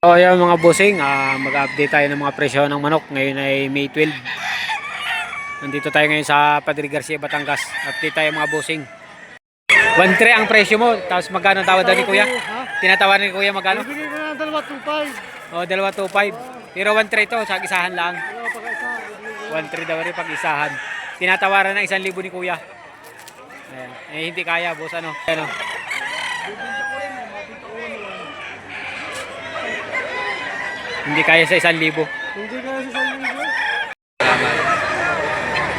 So ayan mga bossing, mag-update tayo ng mga presyo ng manok. Ngayon ay May 12. Nandito tayo ngayon sa Padre Garcia, Batangas. Update tayo mga bossing. 1.3 ang presyo mo. Tapos magkano tawad daw ni Kuya? Tinatawaran ni Kuya magkano? Bibigay ko na ng 2.25. O, 2.25. Pero 1.3 to, sa isahan lang. 1.3 daw rin pag isahan. Tinatawaran ng 1,000 ni Kuya. Ayan. Eh hindi kaya boss, ano? Ano? Hindi kaya sa 1,000. Hindi ka sa 1,000.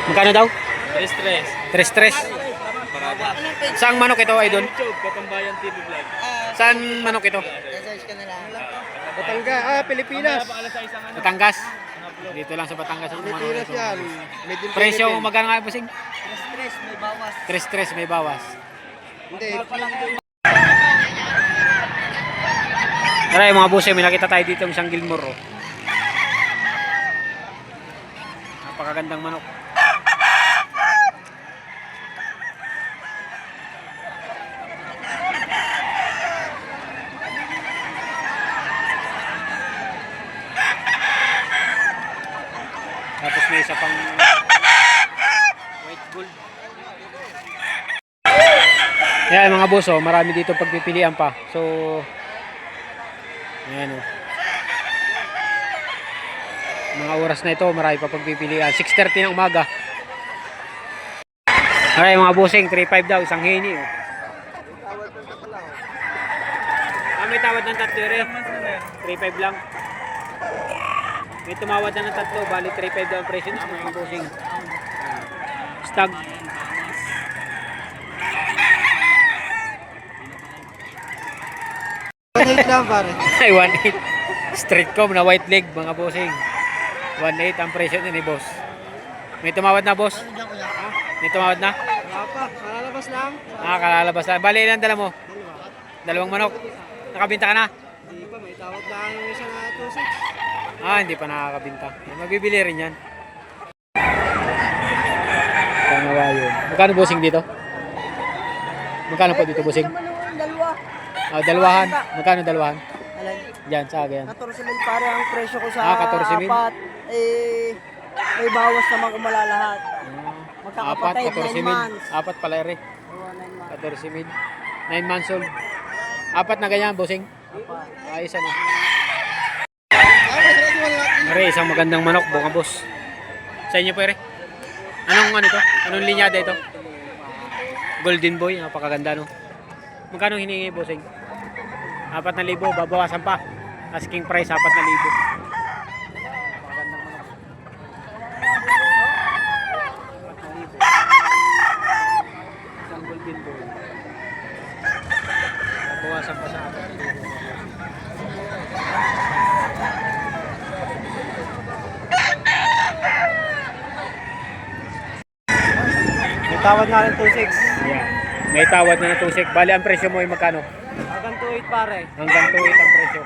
Magkano daw? Tres-tres. 3-3. Saan manok ito, idol? Katambayan TV Vlog. Saan manok ito? Batangas, Pilipinas. Batangas. Dito lang sa Batangas ang manok Pilipinas ito. yan. Made in Presyo Philippines. magkano nga bossing? Tres-tres, may bawas. 3-3 may bawas. Hindi. Tara mga bossing, may nakita tayo dito isang Gilmore. Oh. Napakagandang manok. Tapos may isa pang white gold. Yan mga boss, oh, marami dito pagpipilian pa. So, ayan oh. Mga oras na ito, marami pa pagpipilian. 6:30 ng umaga. Alright mga bossing, 3.5 daw, isang hini oh. May tawad ng tatlo rin. 3.5 lang. May tumawad na ng tatlo, bali 3.5 daw ang presyo ng mga bossing. Stag. Lang pare. Ay, 1.8. Street comb na white leg, mga bossing. 1.8 ang presyo niya ni boss. May tumawad na, boss? May tumawad na? Wala pa, kalalabas lang. Kalalabas na. Bali, ilan dala mo? Dalawang manok. Nakabinta ka na? Hindi pa, may tawag lang yung isang 2.6. Hindi pa nakakabinta. Magbibili rin yan. Pangawa yun. Magkano bossing dito? Magkano po dito bossing? Dalawa. Dalawahan. Magkano dalawahan? Alay. Diyan, sa akin. 14,000 pare ang presyo ko sa 14,000? apat. May bawas naman kung malalahat. Magkakapatid, 9 months. Apat pala rin. Oo, 9 months. 14,000. 9 months old. Apat na ganyan, bossing. Ayos ano. Pare, isang magandang manok, bunga boss. Sa inyo pare. Anong ano ito? Anong linyada ito? Golden boy, napakaganda no. Magkano hiningi bossing? 4,000, babawasan pa. Asking price 4,000. Napakagandang manok. 4,000. Isang golden boy. Babawasan pa sa 4,000. Tawad na rin 2.6. Ayan. May tawad na ng 2.6. Bali, ang presyo mo ay magkano? Hanggang 2.8 pare. Hanggang 2.8 ang presyo.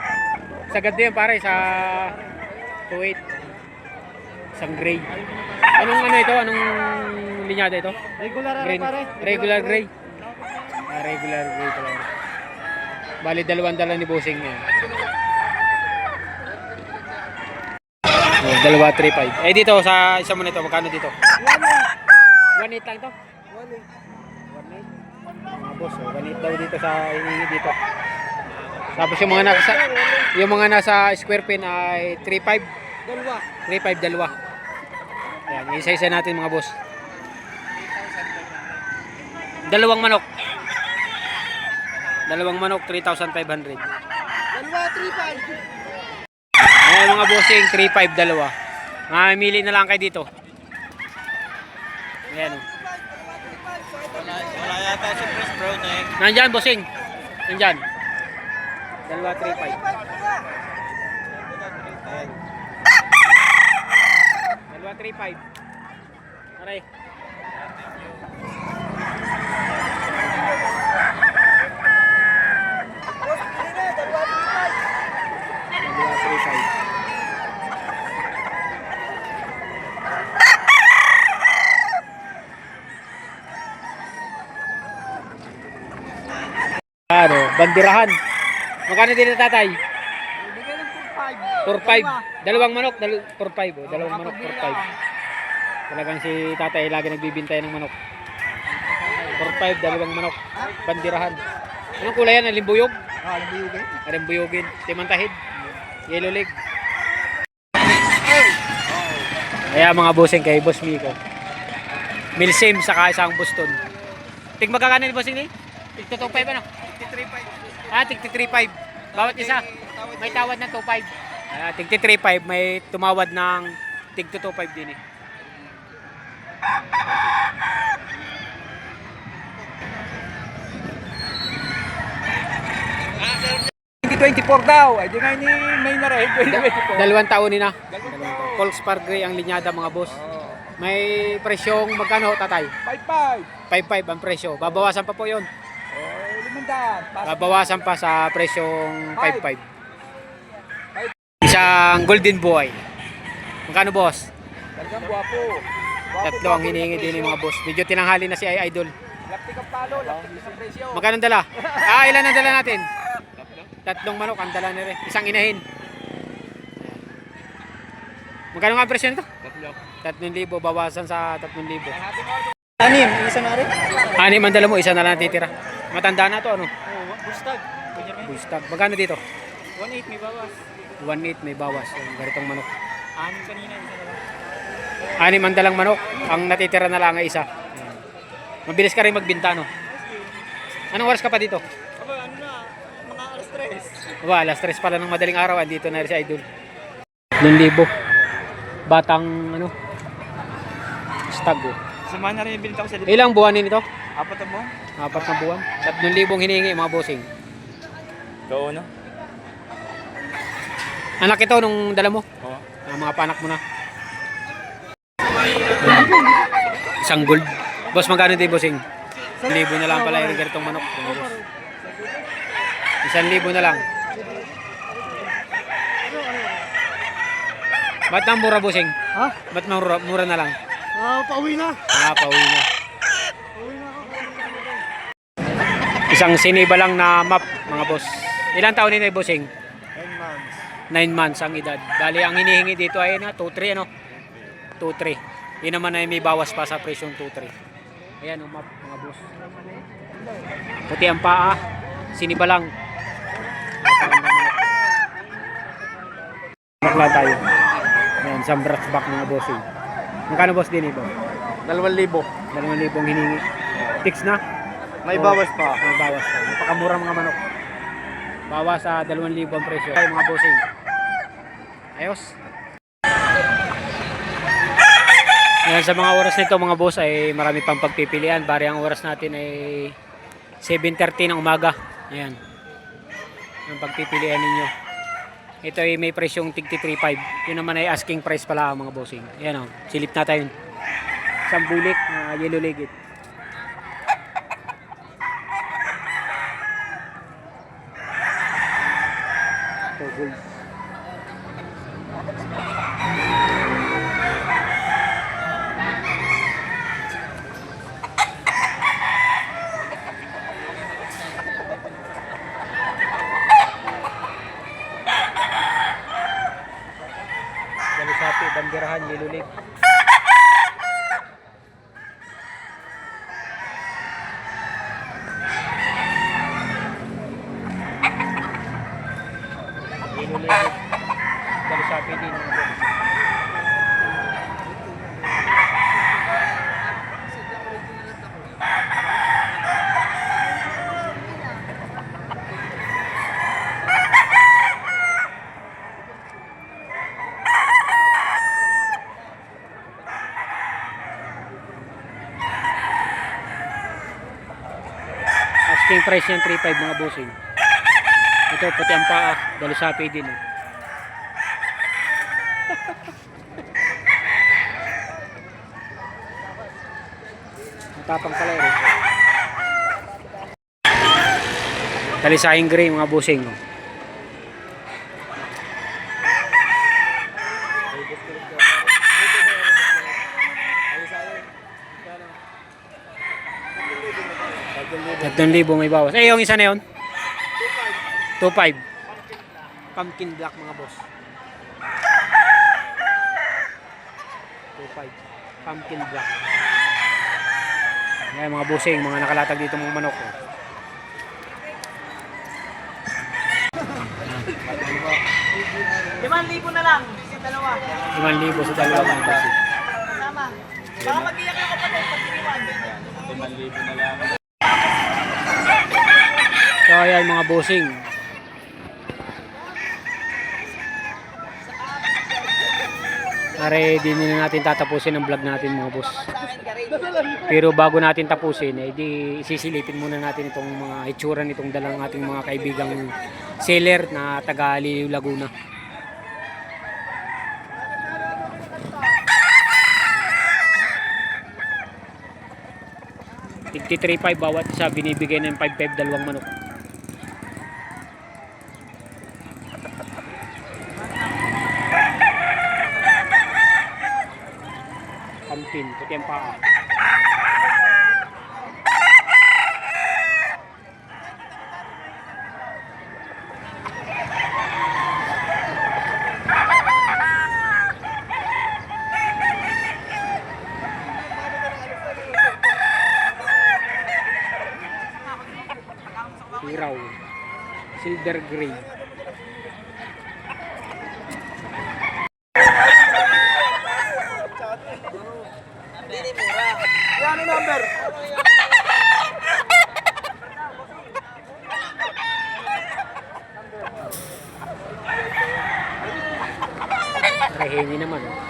Sagad din pare sa 2.8. Isang gray. Anong ano ito? Anong linyada ito? Regular Green. pare. Regular gray. Regular gray talaga. Bali, dalawang dala ni bossing yan. Dalawa, 3.5. Eh dito sa isa mo nito, magkano dito? 1.8 lang to? 1.8. Mga boss, 1.8 daw dito sa hinihingi dito. Tapos yung mga nasa square pin ay 3.5. Dalawa. 3.5 dalawa. Ayan, isa-isa natin mga boss. Dalawang manok. Dalawang manok, 3,500. Dalawa, 3.5. Ayan mga bossing, 3.5 dalawa. Mamili na lang kayo dito. Ayan o. Wala yata si Chris Brown eh. Nandyan bossing. Nandyan. Dalawa 3.5. Dalawa 3.5. Aray. Dalawa 3.5. Ano, bandirahan. Magkano din na tatay? Bigay ng 4-5. Dalawang manok, 4-5. Oh. Dalawang manok, 4-5. Talagang si tatay lagi nagbibintay ng manok. 4-5, dalawang manok. Bandirahan. Anong kulay yan? Alimbuyog? Alimbuyogin. Timantahid. Yellow leg. Kaya mga bossing kay Boss Miko. Milsim saka isang Boston. Tig magkakano ni bossing ni? Tig 2.5 ano? 3.5. Ah, tig 3.5. Bawat isa. May tawad ng 2.5. Tig 3.5 may tumawad ng tig 2.5 din eh. daw. Ay, di nga ni may naray. 2024. 2 taon ni na. Volkswagen Gray ang linyada mga boss. May presyong magkano tatay? 5.5. 5.5 ang presyo. Babawasan pa po 'yon. Oh, 500. Babawasan pa sa presyong 5.5. Isang golden boy. Magkano boss? Talagang guwapo. Tatlo ang hinihingi din ng mga boss. Medyo tinanghali na si Idol. Laptik ang palo, laptik sa presyo. Magkano ang dala? Ilan ang dala natin? Tatlong manok ang dala nila. Isang inahin. Magkano nga ang presyo nito? 3,000 bawasan sa 3,000. Anim, isa na rin. Anim ang dala mo, isa na lang titira. Matanda na to ano? Bustag. Bustag. Magkano dito? 1.8 may bawas. 1.8 may bawas. Yung ganitong manok. 6 kanina, isa na lang. Anim ang dalang manok. Ang natitira na lang ay isa. Mabilis ka rin magbinta no? Anong oras ka pa dito? Aba, ano na, mga alas 3. Aba, alas 3 pala ng madaling araw. Andito na rin si Idol. 2,000. Batang ano? Stag oh. Samahan na rin yung binita ko sa dito. Ilang buwanin ito? 4 mo? 4 na buwan. 3,000 hinihingi mga bossing. Oo na. Anak ito nung dala mo? Oo. Mga panak mo na. Isang gold. Boss, magkano din bossing? 1,000 na lang pala yung ganitong manok. 1,000 na lang. Ba't na mura bossing? Ha? Ba't mura na lang? Pauwi na. Pauwi na. Isang siniba lang na map mga boss. Ilang taon na yung bossing? 9 months. 9 months ang edad. Bali ang hinihingi dito ay na 2-3 ano? 2-3. Yun naman ay may bawas pa sa presyong 2-3. Ayan ang map mga boss. Puti ang paa. Siniba lang. Bakla tayo. Ayan, some brush back mga bossing. Magkano boss din ito? 2,000. 2,000 ang hinihingi. Fix na? May bawas pa. May bawas pa. Napakamura mga manok. Bawas sa 2,000 ang presyo. Ay mga bossing. Ayos. Ayan, sa mga oras nito mga boss ay marami pang pagpipilian. Bari ang oras natin ay 7:30 ng umaga. Ayan. Ang pagpipilian ninyo. Ito ay may presyong tig 3.5. Yun naman ay asking price pala mga bossing. Ayan o. Silip na tayo. Isang bulik na yellow legit. Ito gold. Dalisati, bandirahan, yellow leg. Yellow leg. Dalisati din. Asking price niyan 3.5 mga bossing. Ito puti ang paa, dalisapi din. Matapang pala eh. Dalisahing gray mga bossing. At 2,000 may bawas. Eh, yung isa na yun? 2.5. pumpkin black mga boss. 2.5 pumpkin black. Yan mga bossing, mga nakalatag dito mga manok. 5,000 na lang. Sa dalawa. 5,000 sa dalawa mga bossing. Tama. Baka mag-iyak yung kapatid pag tiniwan. 5,000 na lang. So ayan mga bossing. Are, di na natin tatapusin ang vlog natin mga boss. Pero bago natin tapusin, eh, di isisilipin muna natin itong mga itsura nitong dalang ating mga kaibigang seller na taga Aliw, Laguna. $53.5 bawat isa, binibigay ng 5.5 dalawang manok. Pumpkin, puti ang paa. Hiraw, silver gray. Yan ang number. Rehengi naman.